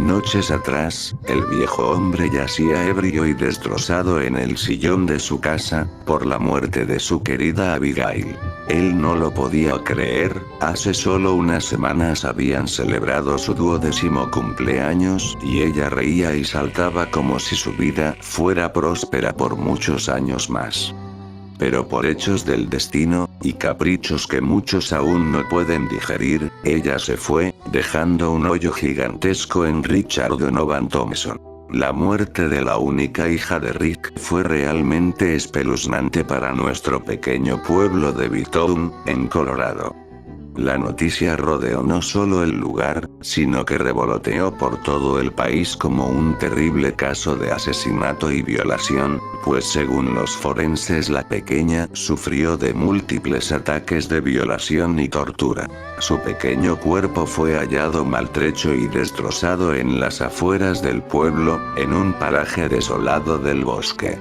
Noches atrás, el viejo hombre yacía ebrio y destrozado en el sillón de su casa, por la muerte de su querida Abigail. Él no lo podía creer, hace solo unas semanas habían celebrado su 12º cumpleaños y ella reía y saltaba como si su vida fuera próspera por muchos años más. Pero por hechos del destino, y caprichos que muchos aún no pueden digerir, ella se fue, dejando un hoyo gigantesco en Richard Donovan Thompson. La muerte de la única hija de Rick fue realmente espeluznante para nuestro pequeño pueblo de Bethune, en Colorado. La noticia rodeó no solo el lugar, sino que revoloteó por todo el país como un terrible caso de asesinato y violación, pues según los forenses la pequeña sufrió de múltiples ataques de violación y tortura. Su pequeño cuerpo fue hallado maltrecho y destrozado en las afueras del pueblo, en un paraje desolado del bosque.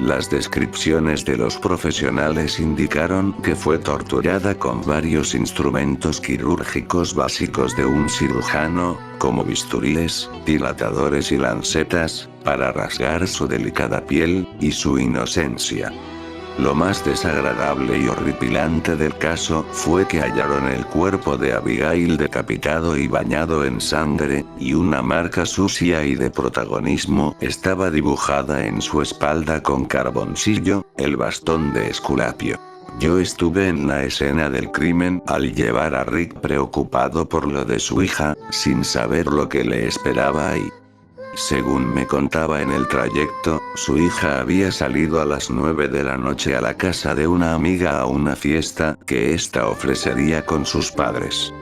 Las descripciones de los profesionales indicaron que fue torturada con varios instrumentos quirúrgicos básicos de un cirujano, como bisturíes, dilatadores y lancetas, para rasgar su delicada piel y su inocencia. Lo más desagradable y horripilante del caso fue que hallaron el cuerpo de Abigail decapitado y bañado en sangre, y una marca sucia y de protagonismo estaba dibujada en su espalda con carboncillo, el bastón de Esculapio. Yo estuve en la escena del crimen al llevar a Rick preocupado por lo de su hija, sin saber lo que le esperaba ahí. Según me contaba en el trayecto, su hija había salido a las 9 de la noche a la casa de una amiga a una fiesta que ésta ofrecería con sus padres.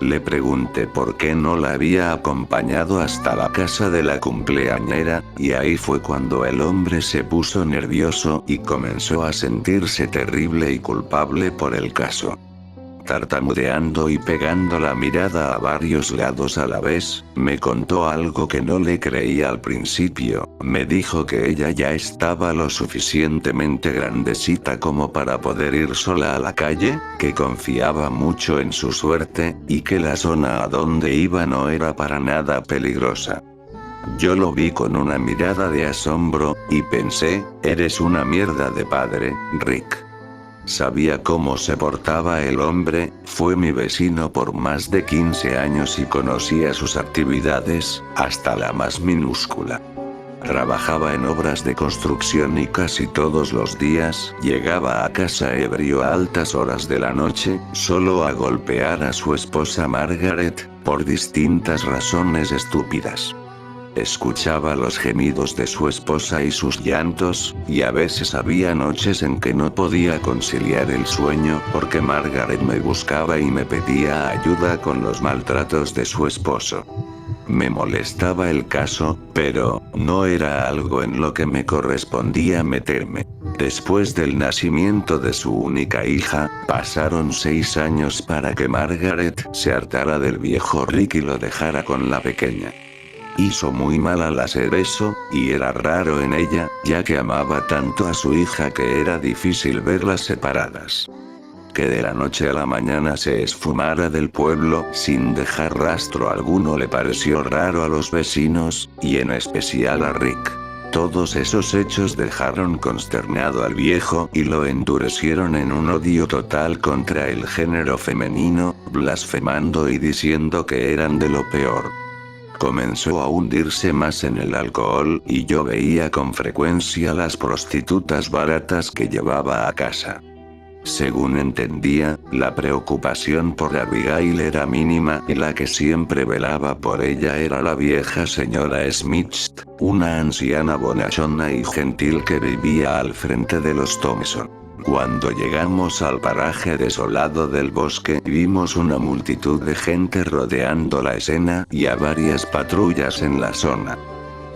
Le pregunté por qué no la había acompañado hasta la casa de la cumpleañera, y ahí fue cuando el hombre se puso nervioso y comenzó a sentirse terrible y culpable por el caso. Tartamudeando y pegando la mirada a varios lados a la vez, me contó algo que no le creía al principio. Me dijo que ella ya estaba lo suficientemente grandecita como para poder ir sola a la calle, que confiaba mucho en su suerte, y que la zona a donde iba no era para nada peligrosa. Yo lo vi con una mirada de asombro, y pensé, eres una mierda de padre, Rick. Sabía cómo se portaba el hombre, fue mi vecino por más de 15 años y conocía sus actividades, hasta la más minúscula. Trabajaba en obras de construcción y casi todos los días llegaba a casa ebrio a altas horas de la noche, solo a golpear a su esposa Margaret, por distintas razones estúpidas. Escuchaba los gemidos de su esposa y sus llantos, y a veces había noches en que no podía conciliar el sueño porque Margaret me buscaba y me pedía ayuda con los maltratos de su esposo. Me molestaba el caso, pero no era algo en lo que me correspondía meterme. Después del nacimiento de su única hija, pasaron 6 años para que Margaret se hartara del viejo Rick y lo dejara con la pequeña. Hizo muy mal al hacer eso, y era raro en ella, ya que amaba tanto a su hija que era difícil verlas separadas. Que de la noche a la mañana se esfumara del pueblo sin dejar rastro alguno le pareció raro a los vecinos, y en especial a Rick. Todos esos hechos dejaron consternado al viejo y lo endurecieron en un odio total contra el género femenino, blasfemando y diciendo que eran de lo peor. Comenzó a hundirse más en el alcohol, y yo veía con frecuencia las prostitutas baratas que llevaba a casa. Según entendía, la preocupación por Abigail era mínima y la que siempre velaba por ella era la vieja señora Smith, una anciana bonachona y gentil que vivía al frente de los Thompson. Cuando llegamos al paraje desolado del bosque, vimos una multitud de gente rodeando la escena y a varias patrullas en la zona.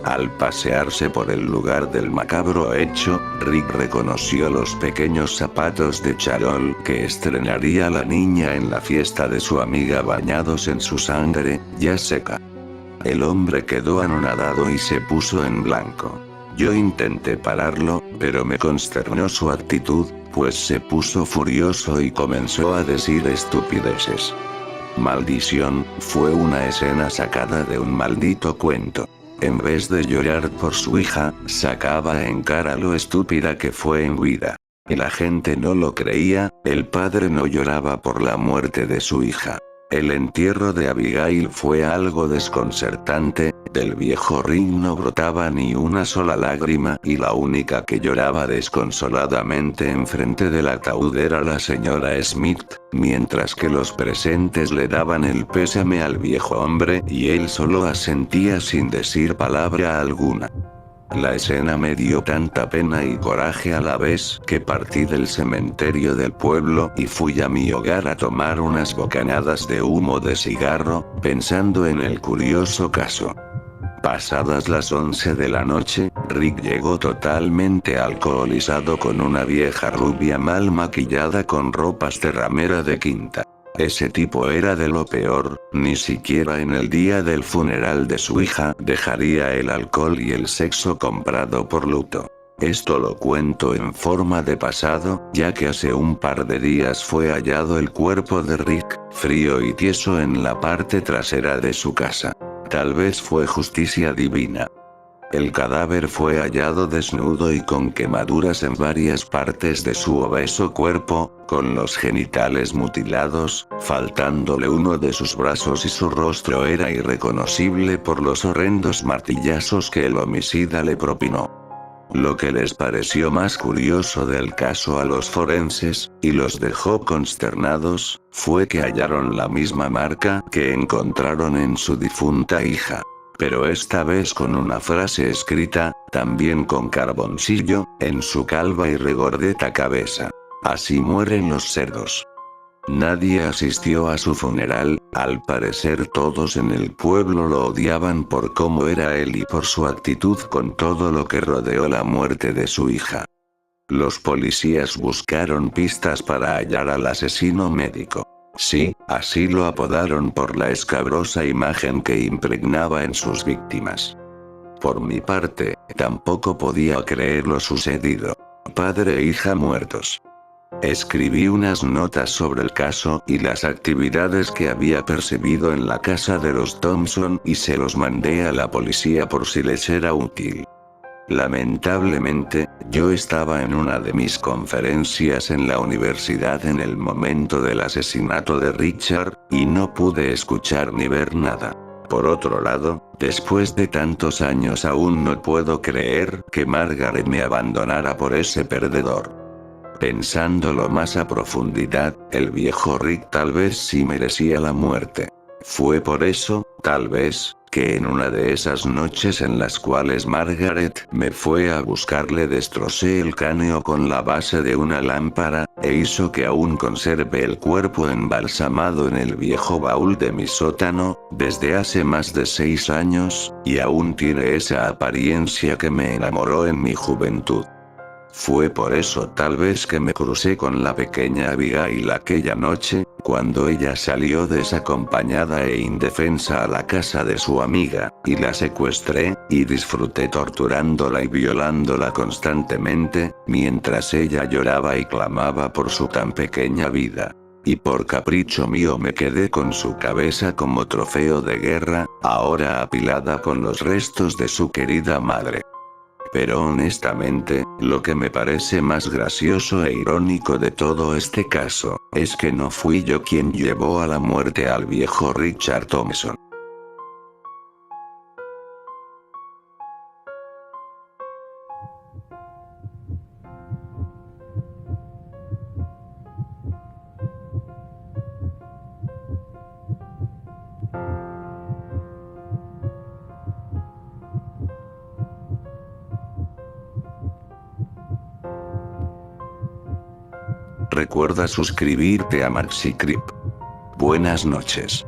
Al pasearse por el lugar del macabro hecho, Rick reconoció los pequeños zapatos de charol que estrenaría la niña en la fiesta de su amiga bañados en su sangre, ya seca. El hombre quedó anonadado y se puso en blanco. Yo intenté pararlo, pero me consternó su actitud, pues se puso furioso y comenzó a decir estupideces. Maldición, fue una escena sacada de un maldito cuento. En vez de llorar por su hija, sacaba en cara lo estúpida que fue en vida. Y la gente no lo creía, el padre no lloraba por la muerte de su hija. El entierro de Abigail fue algo desconcertante, del viejo Rick no brotaba ni una sola lágrima y la única que lloraba desconsoladamente enfrente del ataúd era la señora Smith, mientras que los presentes le daban el pésame al viejo hombre y él solo asentía sin decir palabra alguna. La escena me dio tanta pena y coraje a la vez que partí del cementerio del pueblo y fui a mi hogar a tomar unas bocanadas de humo de cigarro, pensando en el curioso caso. Pasadas las 11 de la noche, Rick llegó totalmente alcoholizado con una vieja rubia mal maquillada con ropas de ramera de quinta. Ese tipo era de lo peor, ni siquiera en el día del funeral de su hija dejaría el alcohol y el sexo comprado por luto. Esto lo cuento en forma de pasado, ya que hace un par de días fue hallado el cuerpo de Rick, frío y tieso en la parte trasera de su casa. Tal vez fue justicia divina. El cadáver fue hallado desnudo y con quemaduras en varias partes de su obeso cuerpo, con los genitales mutilados, faltándole uno de sus brazos y su rostro era irreconocible por los horrendos martillazos que el homicida le propinó. Lo que les pareció más curioso del caso a los forenses, y los dejó consternados, fue que hallaron la misma marca que encontraron en su difunta hija. Pero esta vez con una frase escrita, también con carboncillo, en su calva y regordeta cabeza. Así mueren los cerdos. Nadie asistió a su funeral, al parecer todos en el pueblo lo odiaban por cómo era él y por su actitud con todo lo que rodeó la muerte de su hija. Los policías buscaron pistas para hallar al asesino médico. Sí, así lo apodaron por la escabrosa imagen que impregnaba en sus víctimas. Por mi parte, tampoco podía creer lo sucedido. Padre e hija muertos. Escribí unas notas sobre el caso y las actividades que había percibido en la casa de los Thompson y se los mandé a la policía por si les era útil. Lamentablemente, yo estaba en una de mis conferencias en la universidad en el momento del asesinato de Richard, y no pude escuchar ni ver nada. Por otro lado, después de tantos años aún no puedo creer que Margaret me abandonara por ese perdedor. Pensándolo más a profundidad, el viejo Rick tal vez sí merecía la muerte. Fue por eso, tal vez, que en una de esas noches en las cuales Margaret me fue a buscar le destrocé el cráneo con la base de una lámpara, e hizo que aún conserve el cuerpo embalsamado en el viejo baúl de mi sótano, desde hace más de 6 años, y aún tiene esa apariencia que me enamoró en mi juventud. Fue por eso tal vez que me crucé con la pequeña Abigail aquella noche, cuando ella salió desacompañada e indefensa a la casa de su amiga, y la secuestré, y disfruté torturándola y violándola constantemente, mientras ella lloraba y clamaba por su tan pequeña vida. Y por capricho mío me quedé con su cabeza como trofeo de guerra, ahora apilada con los restos de su querida madre. Pero honestamente, lo que me parece más gracioso e irónico de todo este caso, es que no fui yo quien llevó a la muerte al viejo Richard Thompson. Recuerda suscribirte a MaxiCrip. Buenas noches.